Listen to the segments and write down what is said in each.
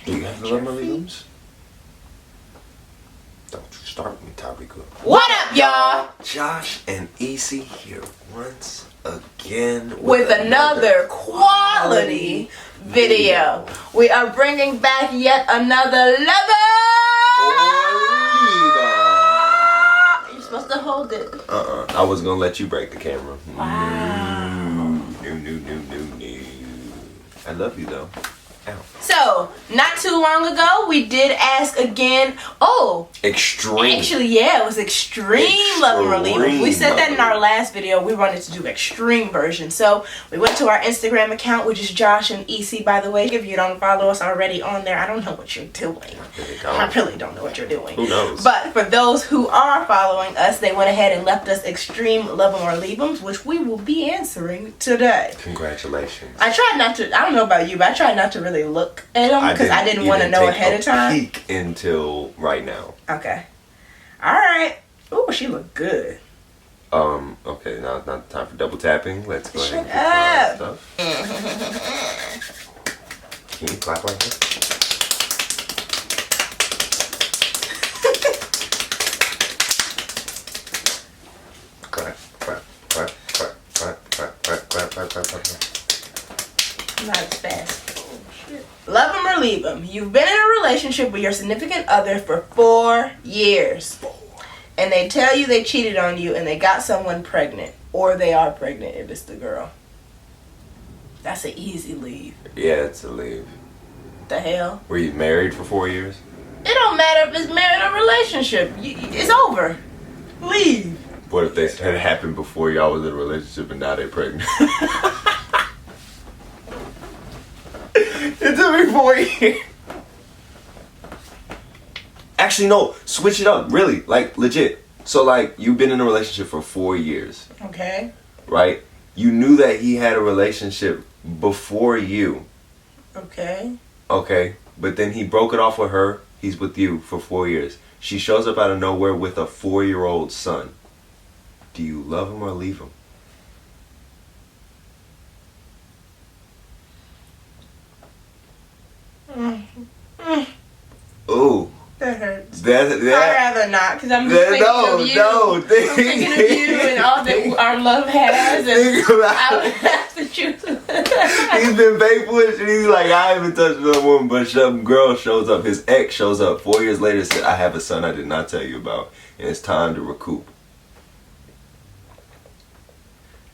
Do you have the love leaves? Don't you start with me, Tyreeka. What up, y'all? Josh and EC here once again with another quality video. We are bringing back yet another lover. You're supposed to hold it. I was gonna let you break the camera. Wow. No. I love you though. Ow. So, not too long ago, we did ask again. Oh, extreme. Actually, yeah, it was extreme love and relief. We said that in our last video. We wanted to do extreme version. So, we went to our Instagram account, which is Josh and EC, by the way. If you don't follow us already on there, I don't know what you're doing. I really don't know what you're doing. Who knows? But for those who are following us, they went ahead and left us extreme love them or leave them, which we will be answering today. Congratulations. I tried not to, I don't know about you, but I tried not to really look at them because I didn't want to know ahead of time. Peek until right now. Okay. Alright. Ooh, she looked good. Okay, now it's not time for double tapping. Let's go ahead and get stuff. Can you clap like that? Clap. Not as fast. Love them or leave them. You've been in a relationship with your significant other for 4 years. And they tell you they cheated on you and they got someone pregnant. Or they are pregnant if it's the girl. That's an easy leave. Yeah, it's a leave. The hell? Were you married for 4 years? It don't matter if it's married or relationship. It's over. Leave. What if they had happened before y'all was in a relationship and now they're pregnant? It took me 4 years. Actually, no. Switch it up. Really. Like, legit. So, like, you've been in a relationship for 4 years. Okay. Right? You knew that he had a relationship before you. Okay. Okay. But then he broke it off with her. He's with you for 4 years. She shows up out of nowhere with a 4-year-old son. Do you love him or leave him? Ooh. That hurts. I'd I'd rather not, because I'm just thinking of you. I'm thinking of you and all that our love has, and I would have to choose. He's been faithful, and he's like, I haven't touched another woman, but some girl shows up, his ex shows up 4 years later, said, I have a son I did not tell you about, and it's time to recoup.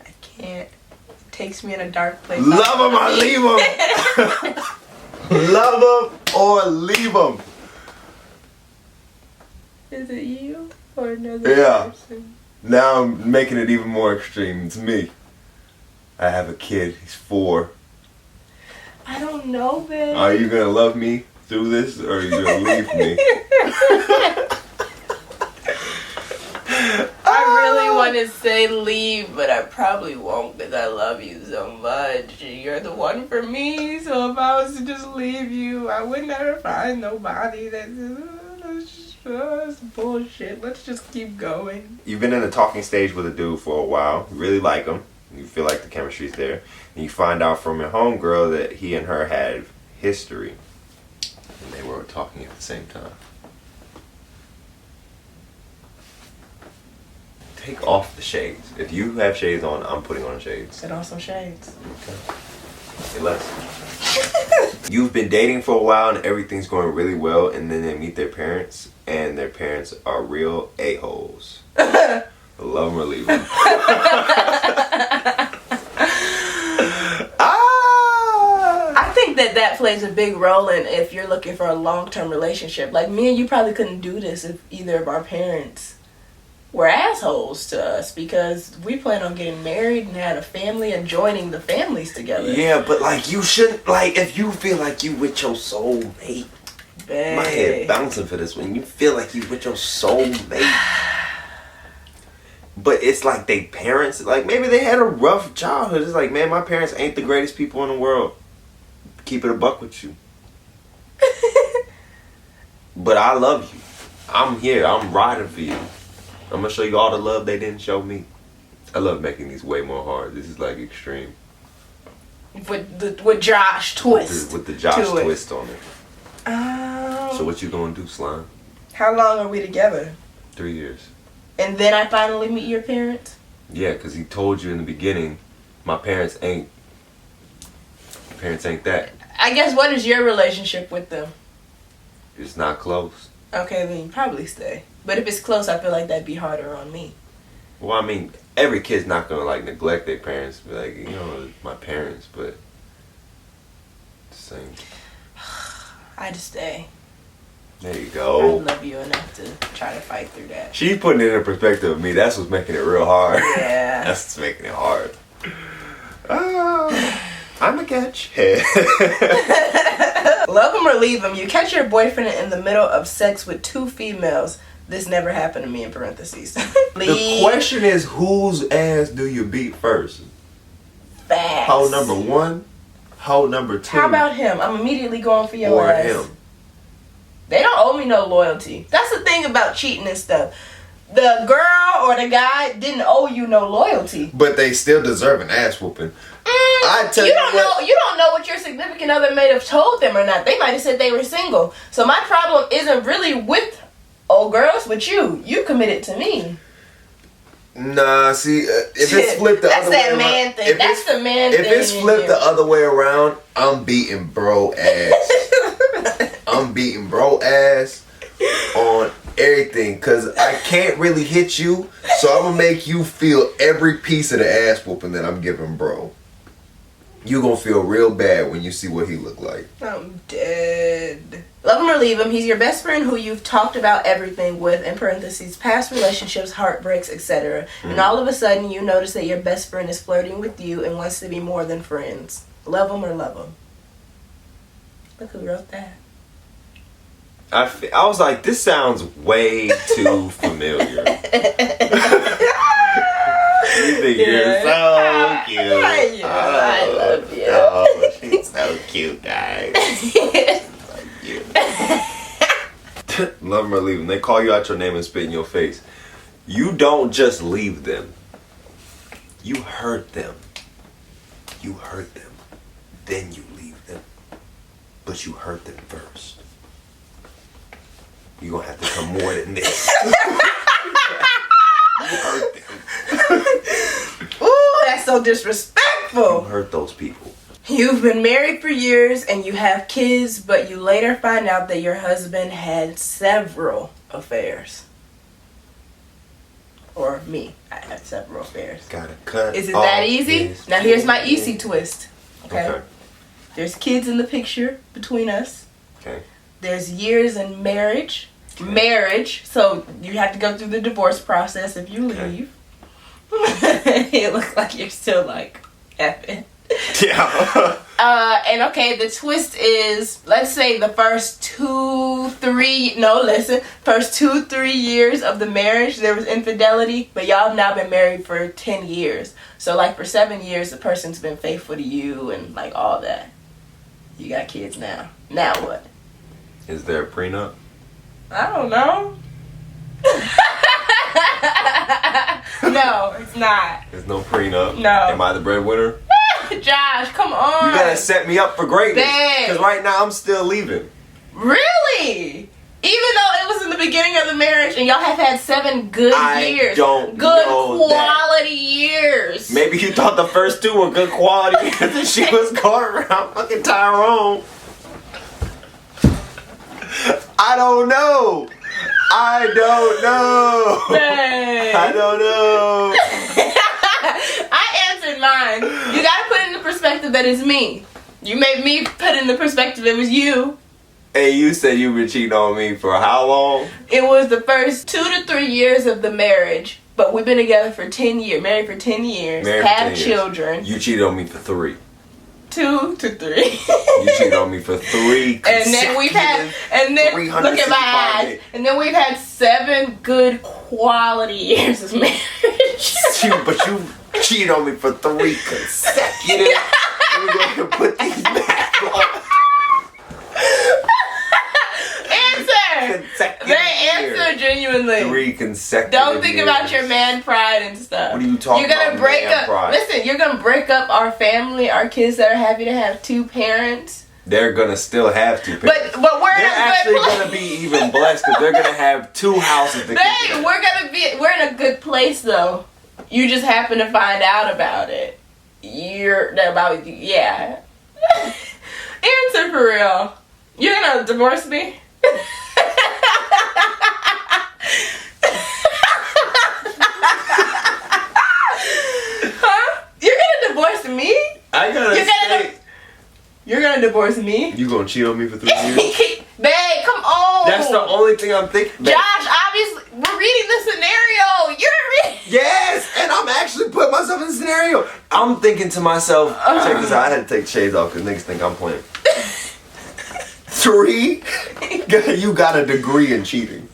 I can't. It takes me in a dark place. Love him or leave him. Love him or leave him. Is it you or another person? Now I'm making it even more extreme. It's me. I have a kid. He's 4. I don't know, babe. Are you gonna love me through this, or are you gonna leave me? I really want to say leave, but I probably won't because I love you so much. You're the one for me, so if I was to just leave you, I would never find nobody that's bullshit. Let's just keep going. You've been in the talking stage with a dude for a while. You really like him. You feel like the chemistry's there. And you find out from your homegirl that he and her had history. And they were talking at the same time. Take off the shades. If you have shades on, I'm putting on shades. Put on some shades. Okay. Say less. You've been dating for a while and everything's going really well, and then they meet their parents, and their parents are real a-holes. Love them or leave them. I think that plays a big role in if you're looking for a long-term relationship. Like, me and you probably couldn't do this if either of our parents were assholes to us, because we plan on getting married and had a family and joining the families together. Yeah, but like, you shouldn't, like, if you feel like you with your soulmate. Babe. My head bouncing for this one. You feel like you with your soulmate. But it's like they parents, like, maybe they had a rough childhood. It's like, man, my parents ain't the greatest people in the world. Keep it a buck with you. But I love you. I'm here. I'm riding for you. I'm gonna show you all the love they didn't show me. I love making these way more hard. This is like extreme. With Josh twist. With the Josh twist on it. So what you gonna do, slime? How long are we together? 3 years. And then I finally meet your parents? Yeah, because he told you in the beginning, my parents ain't that. I guess, what is your relationship with them? It's not close. Okay, then you probably stay. But if it's close, I feel like that'd be harder on me. Well, I mean, every kid's not gonna like neglect their parents, be like, you know, my parents, but same. I'd stay. There you I go. love you enough to try to fight through that. She's putting it in perspective of me. That's what's making it real hard. Yeah. That's what's making it hard. I'm a catch. Love him or leave him. You catch your boyfriend in the middle of sex with 2 females. This never happened to me, in parentheses. The question is, whose ass do you beat first? Facts. Hoe number 1? Hoe number 2? How about him? I'm immediately going for your or ass. him? They don't owe me no loyalty. That's the thing about cheating and stuff. The girl or the guy didn't owe you no loyalty. But they still deserve an ass whooping. I tell You you don't what, know. You don't know what your significant other may have told them or not. They might have said they were single. So my problem isn't really with old girls, with you. You committed to me. Nah, see, if it's flipped the other way That's that around, man thing. That's the man thing. If it's flipped the other way around, I'm beating bro ass. I'm beating bro ass on everything, cause I can't really hit you, so I'm gonna make you feel every piece of the ass whooping that I'm giving bro. You gonna feel real bad when you see what he look like. I'm dead. Love him or leave him. He's your best friend who you've talked about everything with, in parentheses, past relationships, heartbreaks, etc. And all of a sudden you notice that your best friend is flirting with you and wants to be more than friends. Love him or love him. Look who wrote that. I was like, this sounds way too familiar. You think you're so cute. I love you. Oh, she's so cute, guys. So cute. Love them or leave them. They call you out your name and spit in your face. You don't just leave them. You hurt them. You hurt them. Then you leave them. But you hurt them first. You're gonna have to come more than this. You hurt them. Ooh, that's so disrespectful. You hurt those people. You've been married for years and you have kids, but you later find out that your husband had several affairs. Or me. I had several affairs. Gotta cut. Is it that easy? Now here's my easy twist. Okay. There's kids in the picture between us. Okay. There's years in marriage. So you have to go through the divorce process if you leave. It looks like you're still like effing. Yeah. And okay, the twist is, let's say the first 2-3 years of the marriage there was infidelity, but y'all have now been married for 10 years. So like for 7 years the person's been faithful to you and like all that. You got kids now. Now what? Is there a prenup? I don't know. No, it's not. There's no prenup. No. Am I the breadwinner? Josh, come on. You gotta set me up for greatness. Babe. Because right now I'm still leaving. Really? Even though it was in the beginning of the marriage and y'all have had 7 good years. I don't good know quality years. Maybe you thought the first 2 were good quality because and she was going around fucking Tyrone. I don't know. I don't know. Babe. I don't know. I answered mine. You gotta put it in the perspective that it's me. You made me put in the perspective it was you. And you said you've been cheating on me for how long? It was the first 2 to 3 years of the marriage, but we've been together for 10 years, married for 10 years, Married for have 10 years. children. You cheated on me for 3. 2 to 3. You cheated on me for 3 And then we've had, and then look at my eyes, and then we've had 7 good quality years of marriage. But you cheated on me for 3 consecutive. We're going to put these back on. Consecutive They answer genuinely. 3 consecutive Don't think years. about your man pride and stuff. What are you talking You're gonna about, break man up. pride? Listen, you're gonna break up our family, our kids that are happy to have 2 parents. they're gonna still have two parents. But we're they're in a actually good place. gonna be even blessed because they're gonna have two houses to Babe, we're in a good place though. You just happen to find out about it. Yeah. Answer for real. You're gonna divorce me? Huh? You're gonna divorce me? You're gonna divorce me? You gonna cheat on me for 3 years? Babe, come on. That's the only thing I'm thinking. Babe. Josh, obviously, we're reading the scenario. You're reading. Yes, and I'm actually putting myself in the scenario. I'm thinking to myself, check this out. I had to take the shades off because niggas think I'm playing. 3? You got a degree in cheating.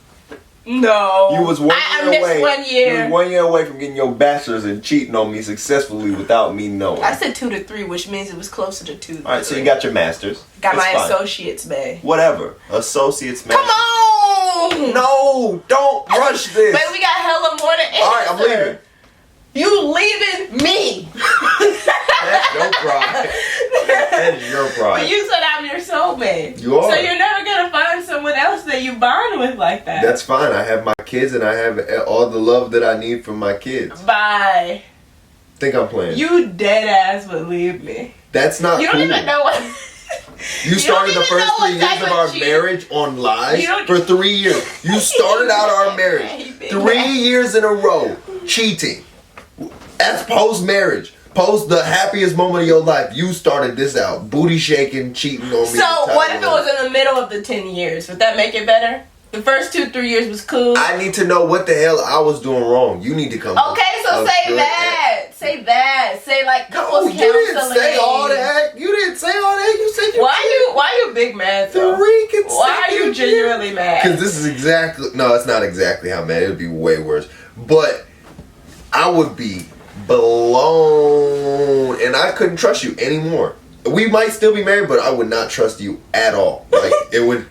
No. You was 1 year missed away. 1 year. You was 1 year away from getting your bachelor's and cheating on me successfully without me knowing. I said 2 to 3, which means it was closer to 2 to 3. All right, so you got your master's. Got That's my fine. associate's, babe. Whatever. Associate's master's. Come on! No, don't rush this. Babe, we got hella more to answer. All right, I'm leaving. You leaving me? That's your pride. That's your pride. But you said I'm your soulmate. You are. So you're never gonna find someone else that you bond with like that. That's fine. I have my kids and I have all the love that I need from my kids. Bye. Think I'm playing. You dead ass would leave me. That's not You don't cool. even know what. You started the even first know 3 what years type of of our cheating. marriage on lies You don't- for 3 years. You started out our marriage 3 years in a row cheating. That's post marriage. Post the happiest moment of your life. You started this out. Booty shaking, cheating on me. So what if it was in the middle of the 10 years? Would that make it better? The first 2-3 years was cool. I need to know what the hell I was doing wrong. You need to come. Okay, so say that. Say that. Say like No, couples you didn't counseling. say all that. You didn't say all that. You said you. Why you big mad though? 3 consecutive. Why are you genuinely mad? Because this is exactly. No, it's not exactly how mad. It would be way worse. But I would be blown, and I couldn't trust you anymore. We might still be married, but I would not trust you at all. Like it would.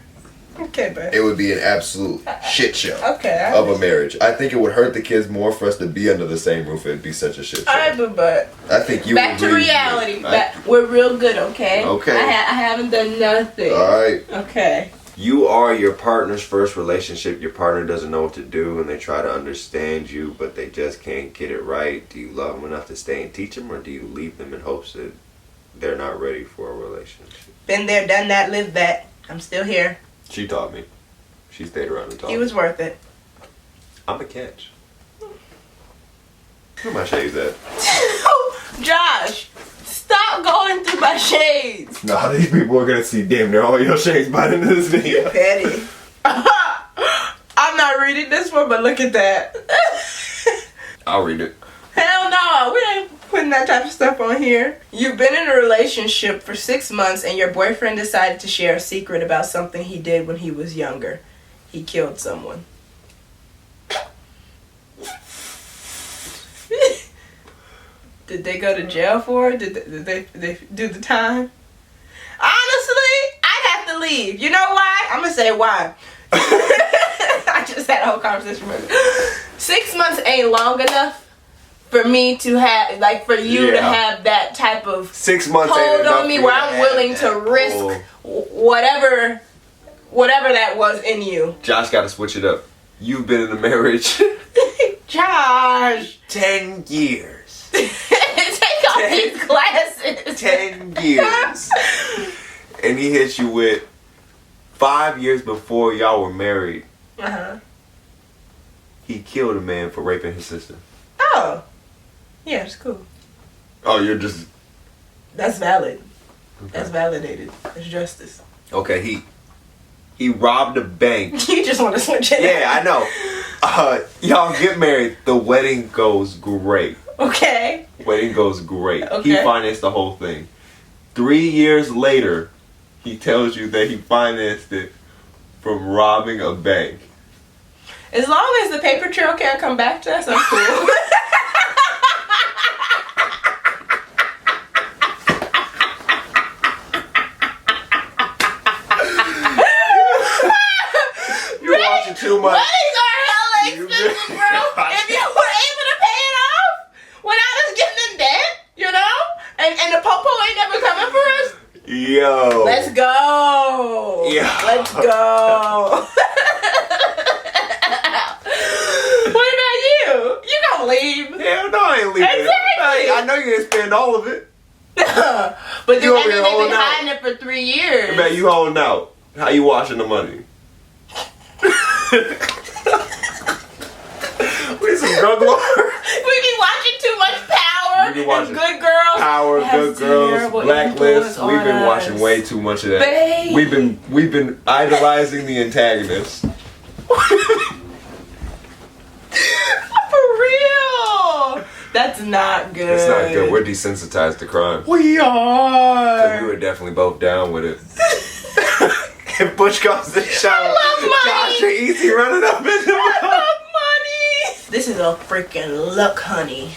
Okay, babe. It would be an absolute shit show Okay. of a marriage. I think it would hurt the kids more for us to be under the same roof. It'd be such a shit show. Alright, but I think you back to agree with me. reality. We're real good, okay? Okay. I haven't done nothing. Alright. Okay. You are your partner's first relationship. Your partner doesn't know what to do and they try to understand you, but they just can't get it right. Do you love them enough to stay and teach them, or do you leave them in hopes that they're not ready for a relationship? Been there, done that, lived that. I'm still here. She taught me. She stayed around and taught He me. was worth it. I'm a catch. Where my shades at? Josh, stop going through my shades. Nah, these people are gonna see damn near all your shades by the end of this video. Petty. I'm not reading this one, but look at that. I'll read it. Hell no, we ain't putting that type of stuff on here. You've been in a relationship for 6 months and your boyfriend decided to share a secret about something he did when he was younger. He killed someone. Did they go to jail for it? Did they do the time? Honestly, I'd have to leave. You know why? I'm gonna say why. I just had a whole conversation with him. 6 months ain't long enough for me to have, like, for you to have that type of 6 months ain't hold enough on me for where you I'm willing to have that risk pull. whatever that was in you. Josh got to switch it up. You've been in a marriage Josh, 10 years. take off these glasses. 10 years. And he hits you with 5 years before y'all were married. He killed a man for raping his sister. Oh, yeah, it's cool. Oh, you're just... That's valid. Okay. That's validated. That's justice. Okay, he robbed a bank. You just want to switch it. Yeah, I know. Y'all get married. The wedding goes great. Okay. Wedding goes great. Okay. He financed the whole thing. 3 years later, he tells you that he financed it from robbing a bank. As long as the paper trail can't come back to us, I'm cool. You're watching too much. Weddings are hella expensive, bro. If you were able to pay it off without us getting in debt, you know? And the popo ain't never coming for us. Yo. Let's go. Yeah. Let's go. What about you? You gonna leave? Hell no, I ain't leaving. Exactly. I know you didn't spend all of it. But You I over mean, here they've holding been out. hiding it for 3 years. Man, you holding out. How you washing the money? We some drug lords. We be watching too much Power. We be watching and Good Girls. Power, It has Good Girls, terrible Blacklist. influence We've been on watching us. way too much of that. Babe. We've been idolizing the antagonist. For real. That's not good. It's not good. We're desensitized to crime. We are. We were definitely both down with it. If Butch comes to the show, love money. Josh and Easy running up in the I love money. This is a freaking look, honey.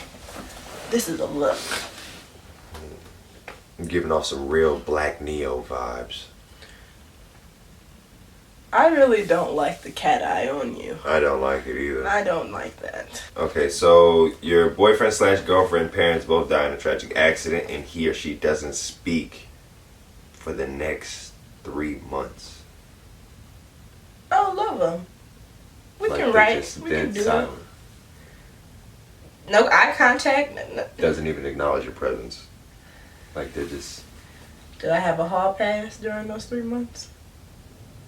This is a look. I'm giving off some real Black Neo vibes. I really don't like the cat eye on you. I don't like it either. I don't like that. Okay, so your boyfriend / girlfriend parents both die in a tragic accident and he or she doesn't speak for the next 3 months. Oh, love them. We Like, can they're write. just We can dead do silent. it. No eye contact. No. Doesn't even acknowledge your presence. Like they're just... Did I have a hall pass during those 3 months?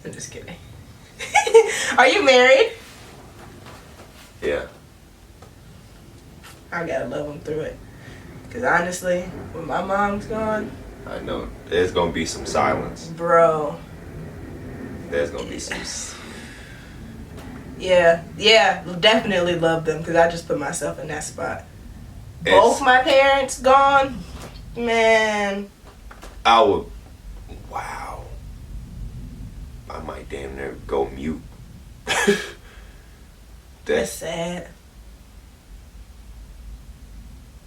I'm just kidding. Are you married? Yeah. I gotta love them through it. Because honestly, when my mom's gone, I know. There's gonna be some silence. bro. There's gonna be some... Yeah, definitely love them because I just put myself in that spot. It's- Both my parents gone, man. I would... Wow. I might damn near go mute. That's sad.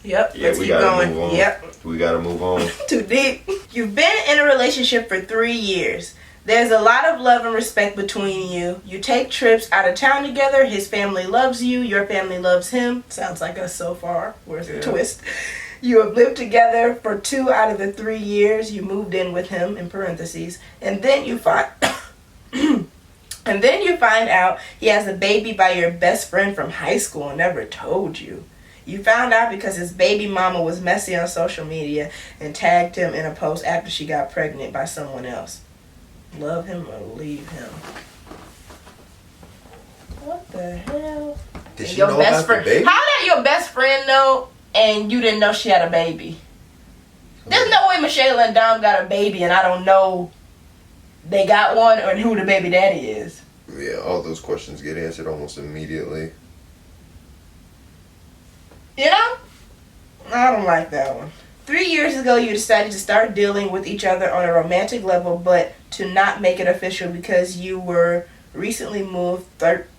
Yep, Yeah, let's we keep gotta going. move on. Yep. We gotta move on. Too deep. You've been in a relationship for 3 years. There's a lot of love and respect between you. You take trips out of town together. His family loves you. Your family loves him. Sounds like us so far. Where's the twist? You have lived together for 2 out of the 3 years you moved in with him, in parentheses. And then you find... and then you find out he has a baby by your best friend from high school and never told you. You found out because his baby mama was messy on social media and tagged him in a post after she got pregnant by someone else. Love him or leave him. What the hell? Did she Your know best about friend. the baby? How did your best friend know and you didn't know she had a baby? There's no way Michelle and Dom got a baby and I don't know they got one or who the baby daddy is. Yeah, all those questions get answered almost immediately. You know? I don't like that one. 3 years ago, you decided to start dealing with each other on a romantic level, but to not make it official because you were recently moved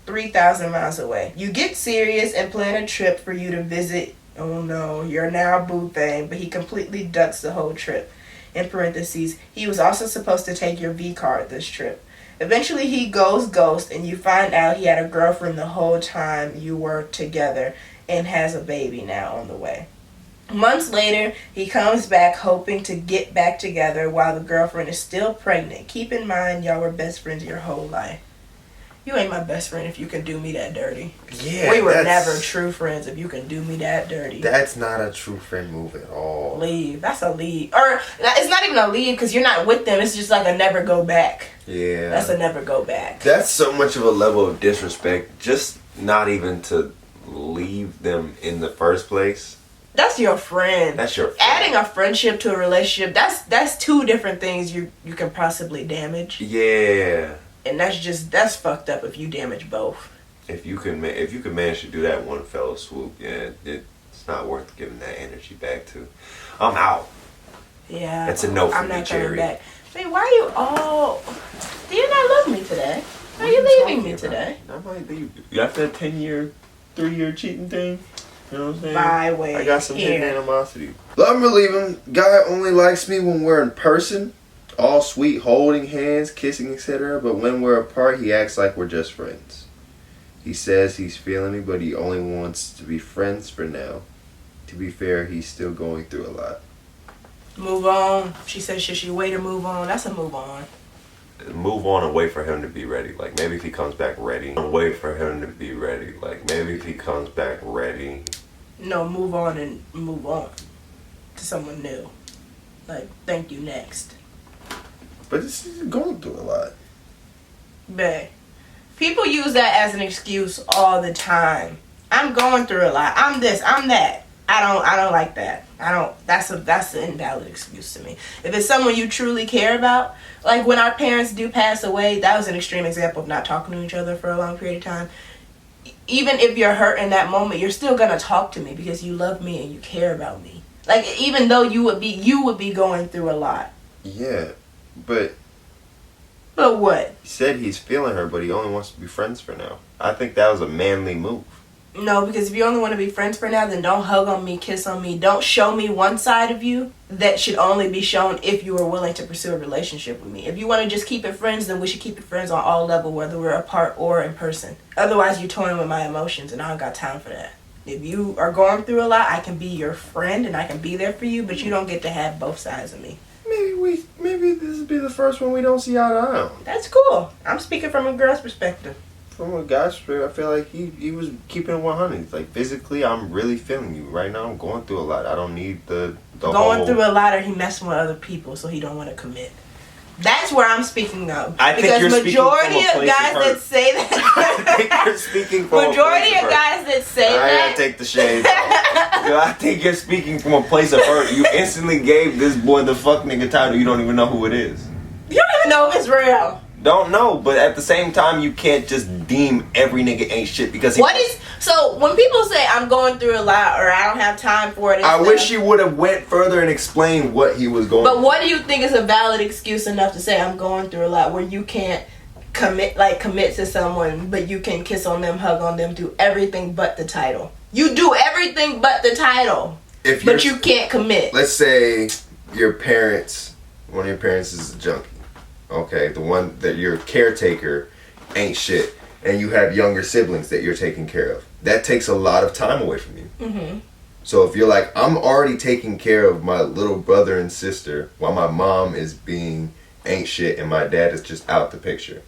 3,000 miles away. You get serious and plan a trip for you to visit, oh no, your now boo thing, but he completely ducks the whole trip. In parentheses, he was also supposed to take your V card this trip. Eventually he goes ghost and you find out he had a girlfriend the whole time you were together and has a baby now on the way. Months later, he comes back hoping to get back together while the girlfriend is still pregnant. Keep in mind, y'all were best friends your whole life. You ain't my best friend if you can do me that dirty. Yeah, We were never true friends if you can do me that dirty. That's not a true friend move at all. Leave. That's a leave. Or, it's not even a leave because you're not with them. It's just like a never go back. Yeah. That's a never go back. That's so much of a level of disrespect. Just not even to leave them in the first place. That's your friend. That's your friend. Adding a friendship to a relationship, that's two different things you can possibly damage. Yeah. And that's fucked up if you damage both. If you can manage to do that in one fell swoop, yeah, it's not worth giving that energy back to. I'm out. Yeah. That's a no for I'm me, not coming Jerry. back. Wait, why are you all... Do you not love me today? Why are you leaving me today? I might leave you. After that 3-year cheating thing, you know what I'm saying? By way. I got some hidden Here. animosity. Love him or leave him. Guy only likes me when we're in person. All sweet, holding hands, kissing, etc. But when we're apart, he acts like we're just friends. He says he's feeling me, but he only wants to be friends for now. To be fair, he's still going through a lot. Move on. She said, should she wait or move on? That's a move on. Move on and wait for him to be ready. Like, maybe if he comes back ready. Wait for him to be ready. Like, maybe if he comes back ready. No, move on and move on to someone new. Like, thank you, next. But this is going through a lot. Bae, people use that as an excuse all the time. I'm going through a lot. I'm this, I'm that. I don't like that. That's an invalid excuse to me. If it's someone you truly care about, like when our parents do pass away, that was an extreme example of not talking to each other for a long period of time. Even if you're hurt in that moment, you're still gonna talk to me because you love me and you care about me. Like, even though you would be going through a lot. Yeah, but what? He said he's feeling her, but he only wants to be friends for now. I think that was a manly move. No, because if you only want to be friends for now, then don't hug on me, kiss on me. Don't show me one side of you that should only be shown if you are willing to pursue a relationship with me. If you want to just keep it friends, then we should keep it friends on all levels, whether we're apart or in person. Otherwise, you're toying with my emotions, and I don't got time for that. If you are going through a lot, I can be your friend, and I can be there for you, but you don't get to have both sides of me. Maybe this will be the first one we don't see eye to eye on. That's cool. I'm speaking from a girl's perspective. From a guy's perspective, I feel like he was keeping it 100. Like, physically, I'm really feeling you. Right now, I'm going through a lot. I don't need the going through a lot, or he messing with other people, so he don't want to commit. That's where I'm speaking of. I think because you're majority speaking from a of place guys of hurt. that say that. I think you're speaking from majority a place of guys that say I that. gotta take the shades off. Yo, I think you're speaking from a place of hurt. You instantly gave this boy the fuck nigga title. You don't even know who it is. You don't even know if it's real. Don't know, but at the same time, you can't just deem every nigga ain't shit because he. So when people say I'm going through a lot or I don't have time for it, I wish you would have went further and explained what he was going. But what do you think is a valid excuse enough to say I'm going through a lot where you can't commit to someone, but you can kiss on them, hug on them, do everything but the title. You do everything but the title, but you can't commit. Let's say one of your parents is a junkie. Okay, the one that your caretaker ain't shit, and you have younger siblings that you're taking care of. That takes a lot of time away from you. Mm-hmm. So if you're like, I'm already taking care of my little brother and sister while my mom is being ain't shit and my dad is just out the picture.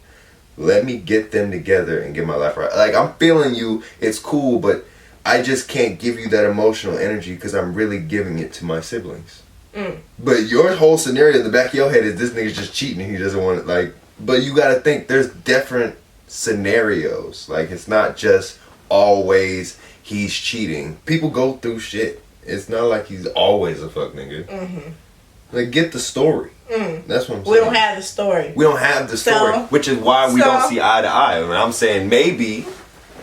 Let me get them together and get my life right. Like, I'm feeling you, it's cool, but I just can't give you that emotional energy because I'm really giving it to my siblings. Mm. But your whole scenario in the back of your head is this nigga's just cheating and he doesn't want it. Like, but you gotta think there's different scenarios. Like, it's not just always he's cheating. People go through shit. It's not like he's always a fuck nigga. Mm-hmm. Like, get the story. Mm. That's what I'm saying. We don't have the story. We don't have the story, which is why we don't see eye to eye. I mean, I'm saying maybe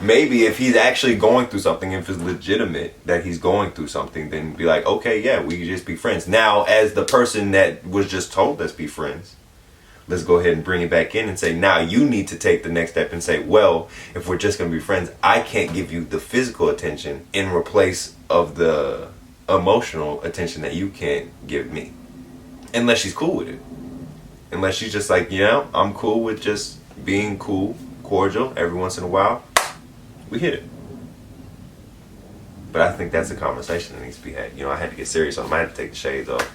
if he's actually going through something, if it's legitimate that he's going through something, then be like, okay, yeah, we can just be friends. Now, as the person that was just told, let's be friends, let's go ahead and bring it back in and say, now you need to take the next step and say, well, if we're just going to be friends, I can't give you the physical attention in replace of the emotional attention that you can't give me. Unless she's cool with it. Unless she's just like, I'm cool with just being cool, cordial, every once in a while. We hit it. But I think that's a conversation that needs to be had. I had to get serious on him. I had to take the shades off.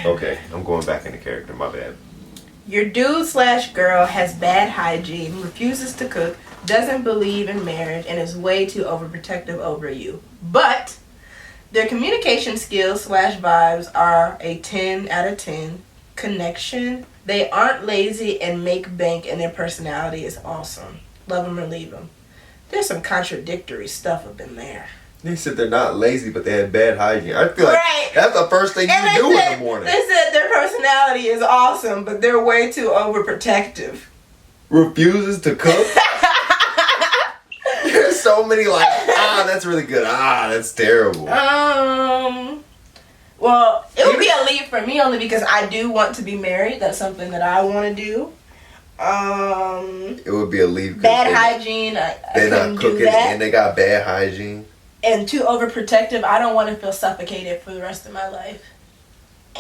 Okay, I'm going back into character. My bad. Your dude/girl has bad hygiene, refuses to cook, doesn't believe in marriage, and is way too overprotective over you. But their communication skills/vibes are a 10 out of 10. Connection. They aren't lazy and make bank, and their personality is awesome. Love them or leave them. There's some contradictory stuff up in there. They said they're not lazy, but they had bad hygiene. I feel like that's the first thing you do in the morning. They said their personality is awesome, but they're way too overprotective. Refuses to cook? There's so many that's really good. That's terrible. Well, it would be a leave for me only because I do want to be married. That's something that I want to do. It would be a leave. Bad hygiene. They're not cooking and they got bad hygiene. And too overprotective. I don't want to feel suffocated for the rest of my life.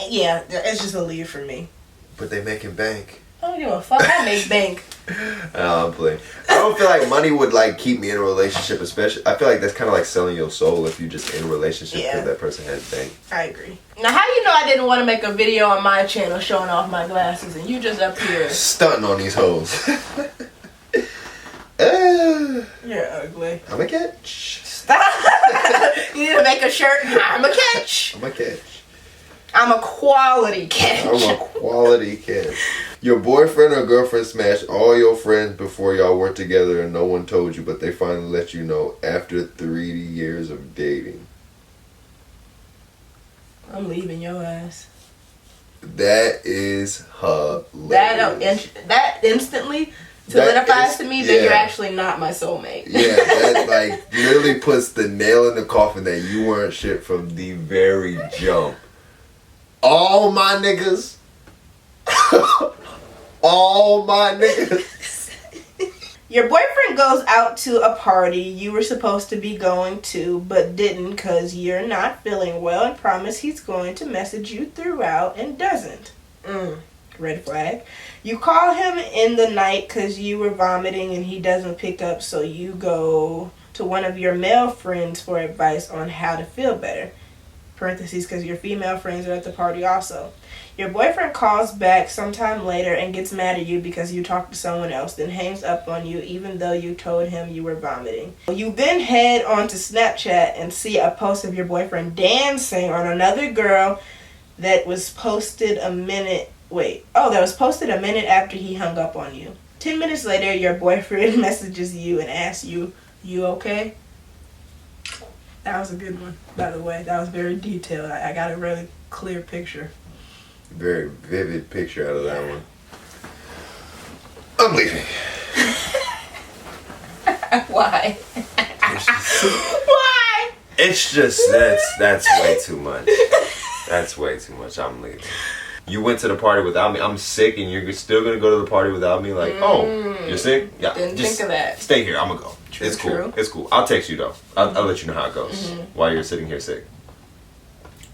Yeah, it's just a leave for me. But they making bank. I don't give a fuck. I make bank. I'm playing. I don't feel like money would like keep me in a relationship, especially. I feel like that's kind of like selling your soul if you just in a relationship because that person has bank. I agree. Now, how you know I didn't want to make a video on my channel showing off my glasses and you just up here stunting on these hoes? You're ugly. I'm a catch. Stop. You need to make a shirt. I'm a catch. I'm a catch. I'm a quality catch. I'm a quality catch. Your boyfriend or girlfriend smashed all your friends before y'all were together and no one told you, but they finally let you know after 3 years of dating. I'm leaving your ass. That is hilarious. That instantly solidifies to me that you're actually not my soulmate. Yeah, that like literally puts the nail in the coffin that you weren't shit from the very jump. All my niggas. All my niggas. Your boyfriend goes out to a party you were supposed to be going to but didn't because you're not feeling well and promised he's going to message you throughout and doesn't. Red flag. You call him in the night because you were vomiting and he doesn't pick up, so you go to one of your male friends for advice on how to feel better. Parentheses, because your female friends are at the party also. Your boyfriend calls back sometime later and gets mad at you because you talked to someone else, then hangs up on you even though you told him you were vomiting. You then head onto Snapchat and see a post of your boyfriend dancing on another girl that was posted a minute after he hung up on you. 10 minutes later, your boyfriend messages you and asks you, "You okay?" That was a good one, by the way. That was very detailed. I got a really clear picture. Very vivid picture out of that one. I'm leaving. Why? Why? It's just that's way too much. That's way too much. I'm leaving. You went to the party without me. I'm sick, and you're still gonna go to the party without me. Like, oh, you're sick? Yeah. Didn't think of that. Stay here. I'm gonna go. It's cool. True. It's cool. I'll text you though. I'll let you know how it goes while you're sitting here sick.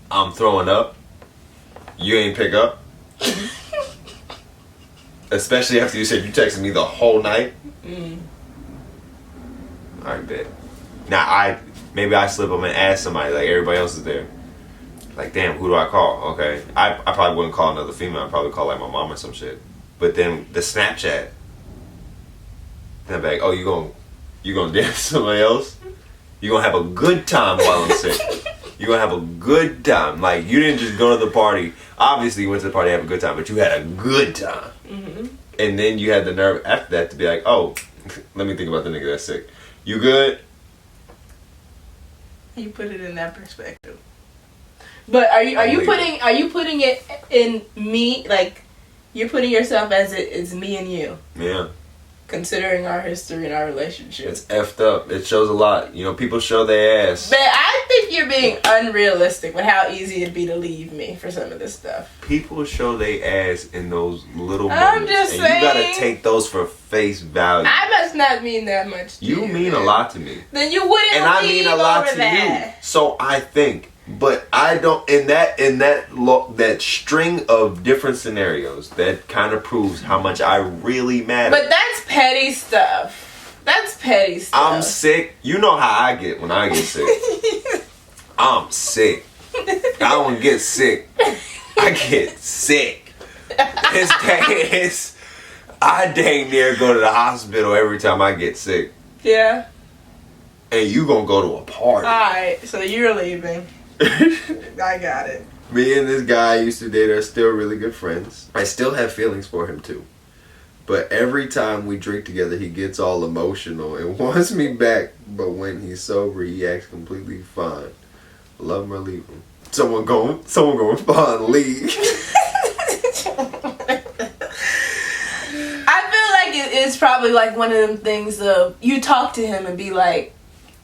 I'm throwing up. You ain't pick up. Especially after you said you texted me the whole night. I bet. Now maybe I slip up and ask somebody like everybody else is there. Like, damn, who do I call? Okay, I probably wouldn't call another female. I'd probably call like my mom or some shit. But then the Snapchat. Then I'm like, oh, you gonna dance with somebody else? You gonna have a good time while I'm sick. You gonna have a good time. Like, you didn't just go to the party. Obviously, you went to the party to have a good time, but you had a good time. And then you had the nerve after that to be like, oh, let me think about the nigga that's sick. You good? You put it in that perspective. But are you putting it in me, like you're putting yourself as it's me and you? Yeah. Considering our history and our relationship. It's effed up. It shows a lot. You know, people show their ass. But I think you're being unrealistic with how easy it'd be to leave me for some of this stuff. People show their ass in those little I'm moments. just and saying. You gotta take those for face value. I must not mean that much to you. You mean a lot to me. Then you wouldn't and I mean a lot to that. you. So I think. But I don't, in that string of different scenarios, that kind of proves how much I really matter. But that's petty stuff. That's petty stuff. I'm sick. You know how I get when I get sick. I'm sick. I don't get sick. I get sick. I dang near go to the hospital every time I get sick. Yeah. And you gonna go to a party. Alright, so you're leaving. I got it. Me and this guy I used to date are still really good friends. I still have feelings for him too. But every time we drink together, he gets all emotional and wants me back. But when he's sober, he acts completely fine. Love him or leave him. Someone going fine, leave. I feel like it's probably like one of them things of you talk to him and be like,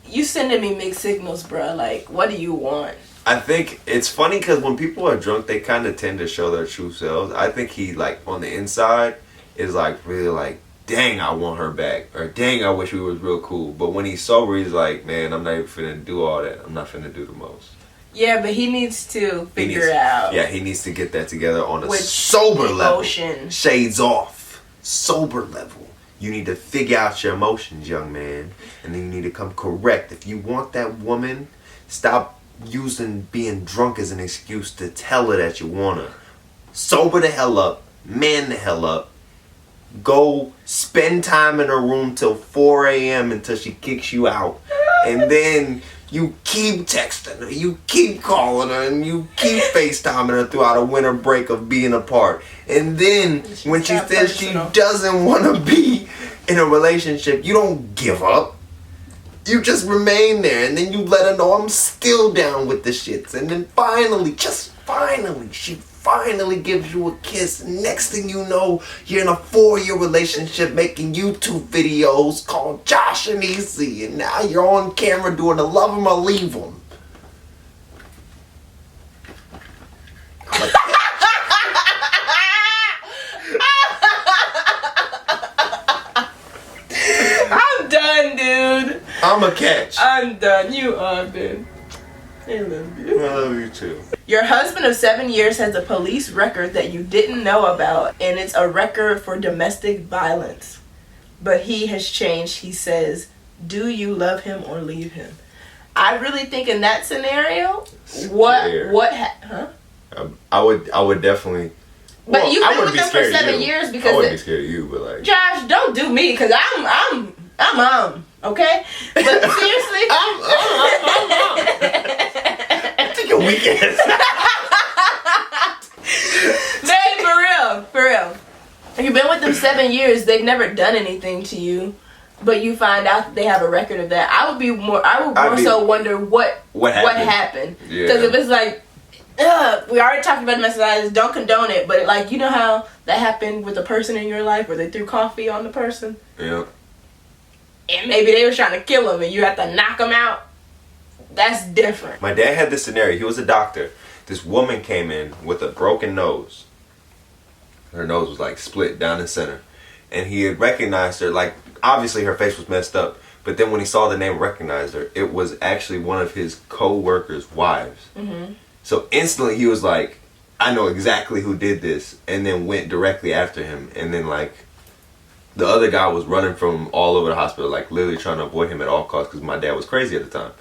you sending me mixed signals, bro. Like, what do you want? I think it's funny because when people are drunk, they kind of tend to show their true selves. I think he, like, on the inside is, like, really like, dang, I want her back. Or, dang, I wish we was real cool. But when he's sober, he's like, man, I'm not even finna do all that. I'm not finna do the most. Yeah, but he needs to figure out. Yeah, he needs to get that together on a sober level. Shades off. Sober level. You need to figure out your emotions, young man. And then you need to come correct. If you want that woman, stop using being drunk as an excuse to tell her that you want her. Sober the hell up. Man the hell up. Go spend time in her room till 4 a.m. until she kicks you out. And then you keep texting her, you keep calling her, and you keep FaceTiming her throughout a winter break of being apart. And then when she says she doesn't want to be in a relationship, you don't give up. You just remain there, and then you let her know I'm still down with the shits. And then finally, just finally, she finally gives you a kiss. Next thing you know, you're in a 4-year relationship making YouTube videos called Josh and Easy, and now you're on camera doing the love him or leave him. I'm done, dude. I'm a catch. I'm done. You are, dude. I love you. I love you too. Your husband of 7 years has a police record that you didn't know about, and it's a record for domestic violence. But he has changed. He says, do you love him or leave him? I really think in that scenario, I would definitely. But you've been with them for 7 years because I wouldn't be scared of you, but like, Josh, don't do me because I'm okay. But seriously, take a weekend. Babe, for real. You've been with them 7 years. They've never done anything to you, but you find out that they have a record of that. I would more so wonder what happened. Because if it's like, we already talked about domestic violence, don't condone it, but like, you know how that happened with a person in your life where they threw coffee on the person? Yeah. And maybe they were trying to kill him and you have to knock him out? That's different. My dad had this scenario. He was a doctor. This woman came in with a broken nose. Her nose was like split down the center. And he had recognized her, like, obviously her face was messed up. But then when he saw the name and recognized her, it was actually one of his co-workers' wives. Mm-hmm. So instantly he was like, I know exactly who did this, and then went directly after him. And then like the other guy was running from all over the hospital, like literally trying to avoid him at all costs because my dad was crazy at the time.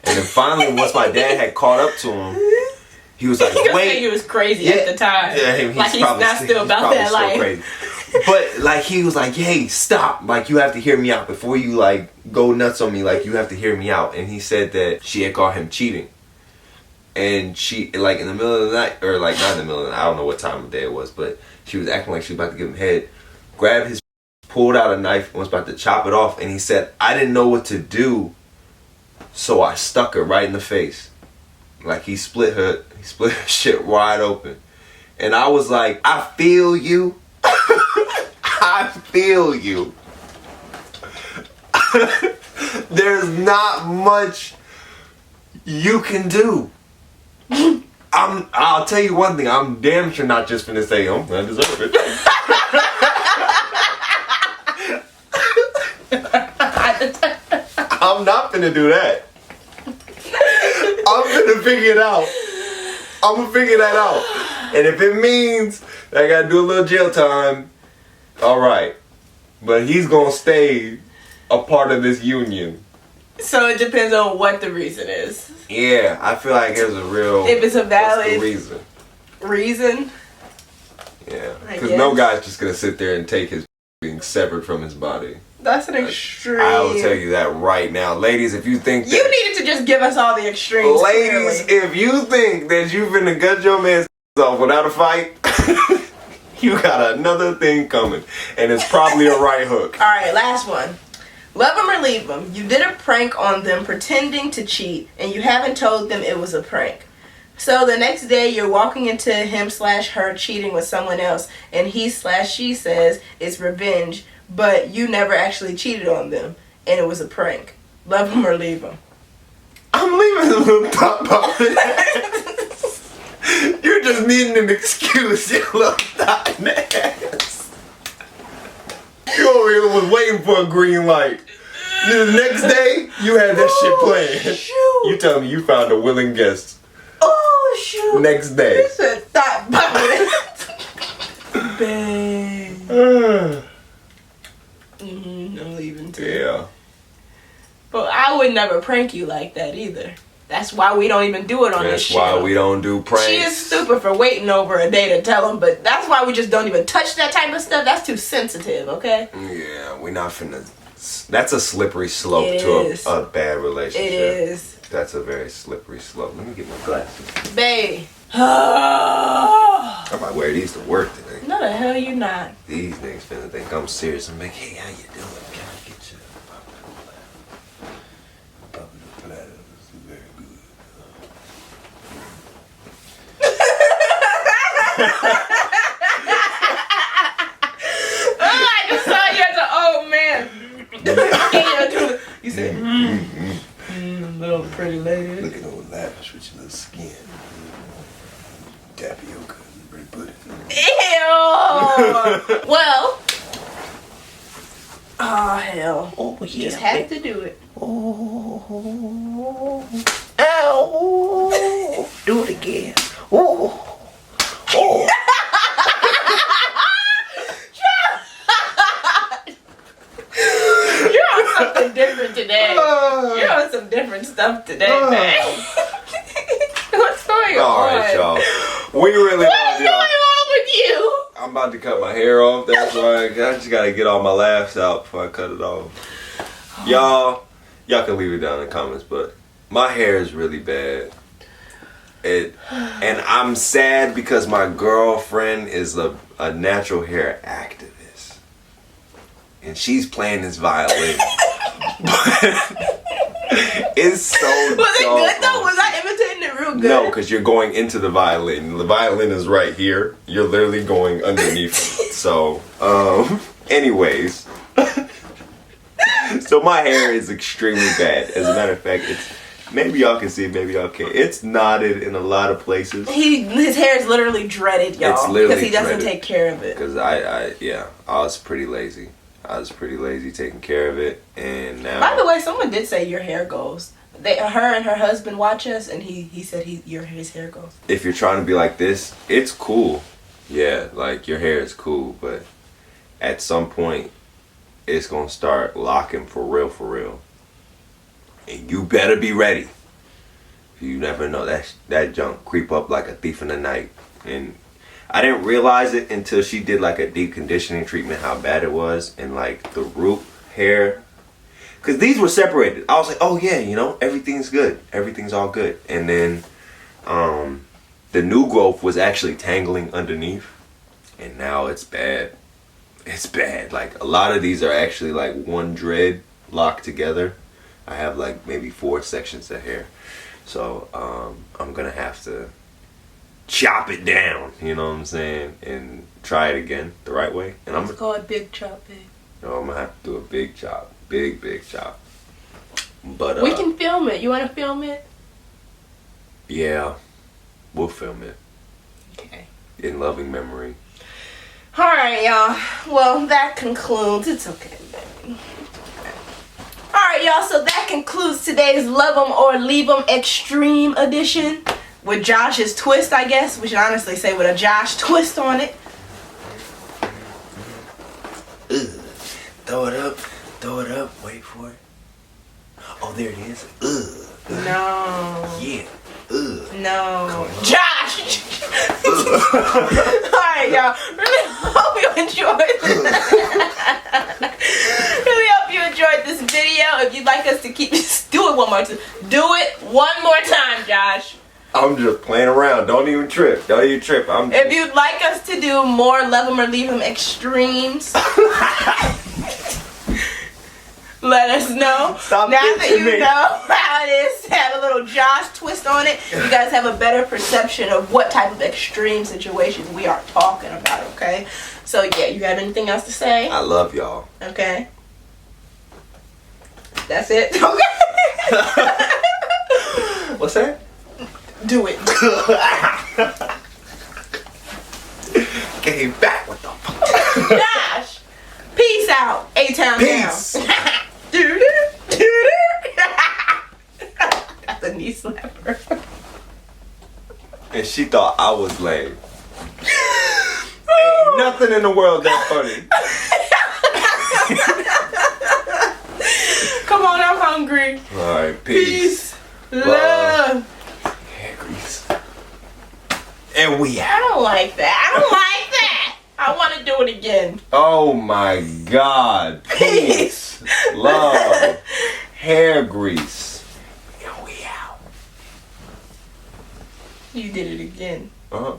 And then finally, once my dad had caught up to him, he was like, wait. He was crazy at the time. Yeah, he's like he's not still about that life. Crazy. But like he was like, hey, stop. Like you have to hear me out before you like go nuts on me. Like you have to hear me out. And he said that she had caught him cheating. And she, like, in the middle of the night, or, like, not in the middle of the night, I don't know what time of day it was, but she was acting like she was about to give him head, grabbed his, pulled out a knife, and was about to chop it off, and he said, I didn't know what to do, so I stuck her right in the face. Like, he split her shit wide open. And I was like, I feel you. I feel you. There's not much you can do. I'll tell you one thing. I'm damn sure not just finna say, oh, I deserve it. I'm not finna do that. I'm finna figure it out. I'm gonna figure that out. And if it means that I gotta do a little jail time, alright. But he's gonna stay a part of this union. So it depends on what the reason is. Yeah, I feel like there's a real... If it's a valid reason. Yeah, because no guy's just going to sit there and take his being severed from his body. That's an extreme. I will tell you that right now. Ladies, if you think that... You needed to just give us all the extremes. Ladies, if you think that you're finna gut your man's off without a fight, you got another thing coming. And it's probably a right hook. Alright, last one. Love them or leave them. You did a prank on them pretending to cheat and you haven't told them it was a prank. So the next day you're walking into him/her cheating with someone else and he/she says it's revenge, but you never actually cheated on them and it was a prank. Love them or leave them. I'm leaving the little top off. You're just needing an excuse, you little thot ass. You over here was waiting for a green light. The next day, you had that shit playing. Shoot. You tell me you found a willing guest. Oh, shoot. Next day. You said stop bugging. Babe. listen to. Yeah. But I would never prank you like that either. That's why we don't even do it on this show. That's why we don't do pranks. She is stupid for waiting over a day to tell him, but that's why we just don't even touch that type of stuff. That's too sensitive, okay? Yeah, we're not finna... That's a slippery slope a bad relationship. It is. That's a very slippery slope. Let me get my glasses. Babe. I might wear these to work today. No, the hell you not. These niggas finna think I'm serious. I'm like, hey, how you doing? Can I get you a popular platter? This is very good. I just saw you as an old man. You said, little pretty lady. Looking all lavish with your little skin. Tapioca. Pretty pudding. Ew! Well. Oh, hell. Oh, You just had to do it. Oh. Ow. Do it again. Oh. Oh. You're on something different today. You're on some different stuff today, man. What's going on? Alright, y'all. We really What love is going y'all. on with you? I'm about to cut my hair off. That's why I just gotta get all my laughs out before I cut it off. Y'all can leave it down in the comments, but my hair is really bad. And I'm sad because my girlfriend is a natural hair activist. And she's playing this violin. It's so Was it good though? Was I imitating it real good? No, because you're going into the violin. The violin is right here. You're literally going underneath it. So, anyways. So my hair is extremely bad. As a matter of fact, maybe y'all can see it, maybe y'all can't. It's knotted in a lot of places. His hair is literally dreaded, y'all. It's literally because he doesn't dreaded. take care of it. Because I was pretty lazy. I was pretty lazy taking care of it, and now. By the way, someone did say your hair goes. Her and her husband watch us, and he said his hair goes. If you're trying to be like this, it's cool. Yeah, like your hair is cool, but at some point, it's gonna start locking for real. And you better be ready. You never know, that junk creep up like a thief in the night. And I didn't realize it until she did like a deep conditioning treatment how bad it was, and like the root hair, because these were separated. I was like, oh yeah, everything's good, everything's all good. And then the new growth was actually tangling underneath, and now it's bad. It's bad. Like a lot of these are actually like one dread locked together. I have like maybe 4 sections of hair, so I'm gonna have to chop it down, you know what I'm saying, and try it again the right way. And I'm gonna call it big chop, babe. No, I'm gonna have to do a big chop, big chop. But we can film it. You want to film it? Yeah, we'll film it. Okay. In loving memory. All right, y'all. Well, that concludes. It's okay, baby. Alright, y'all, so that concludes today's Love 'em or Leave 'em Extreme Edition with Josh's twist, I guess. We should honestly say with a Josh twist on it. Throw it up, wait for it. Oh, there it is. No. Yeah. No. Josh! Alright, y'all. Really hope you enjoyed Really hope you enjoyed this video. If you'd like us to keep do it one more time. Do it one more time, Josh. I'm just playing around. Don't even trip. If you'd like us to do more Love 'em or Leave 'em extremes, let us know. Now that you know how it is to have a little Josh twist on it, you guys have a better perception of what type of extreme situation we are talking about, okay? So yeah, you have anything else to say? I love y'all. Okay. That's it? Okay. What's that? Do it. Came back. What the fuck? Josh, peace out. A-Town Peace. down. That's a knee slapper. And she thought I was lame. Ain't nothing in the world that funny. recording. Alright, peace. Love. Hair grease. And we I out. don't like that. I don't like that. I want to do it again. Oh my God. Peace. Love. Hair grease. And we out. You did it again. Uh-huh.